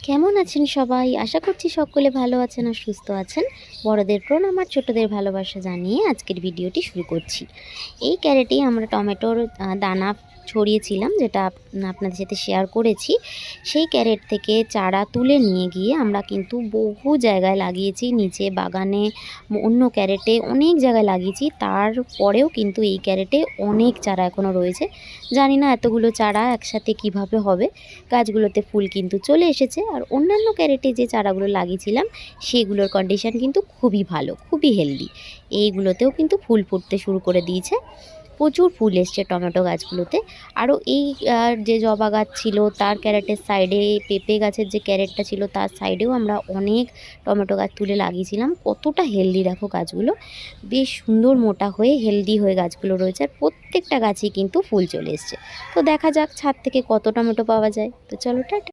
কেমন আছেন সবাই? আশা করছি সকলে ভালো আছেন আর সুস্থ আছেন। বড়দের প্রণাম আর ছোটদের ভালোবাসা জানিয়ে আজকের ভিডিওটি শুরু করছি। এই ক্যারেটেই আমরা টমেটোর দানা ছড়িয়েছিলাম, যেটা আপনাদের সাথে শেয়ার করেছি। সেই ক্যারেট থেকে চারা তুলে নিয়ে গিয়ে আমরা কিন্তু বহু জায়গায় লাগিয়েছি, নিচে বাগানে, অন্য ক্যারেটে অনেক জায়গায় লাগিয়েছি। তারপরেও কিন্তু এই ক্যারেটে অনেক চারা এখনও রয়েছে। জানি না এতগুলো চারা একসাথে কিভাবে হবে। গাছগুলোতে ফুল কিন্তু চলে এসেছে, আর অন্যান্য ক্যারেটে যে চারাগুলো লাগিয়েছিলাম সেগুলোর কন্ডিশন কিন্তু খুবই ভালো, খুবই হেলদি। এইগুলোতেও কিন্তু ফুল ফুটতে শুরু করে দিয়েছে, প্রচুর ফুল এসছে টমেটো গাছগুলোতে। আরও এই যে জবা গাছ ছিল তার ক্যারেটের সাইডে, পেঁপে গাছের যে ক্যারেটটা ছিল তার সাইডেও আমরা অনেক টমেটো গাছ তুলে লাগিয়েছিলাম। কতটা হেলদি দেখো গাছগুলো, বেশ সুন্দর মোটা হয়ে হেলদি হয়ে গাছগুলো রয়েছে, আর প্রত্যেকটা গাছেই কিন্তু ফুল চলে এসছে। তো দেখা যাক ছাদ থেকে কত টমেটো পাওয়া যায়। তো চলো টাটা।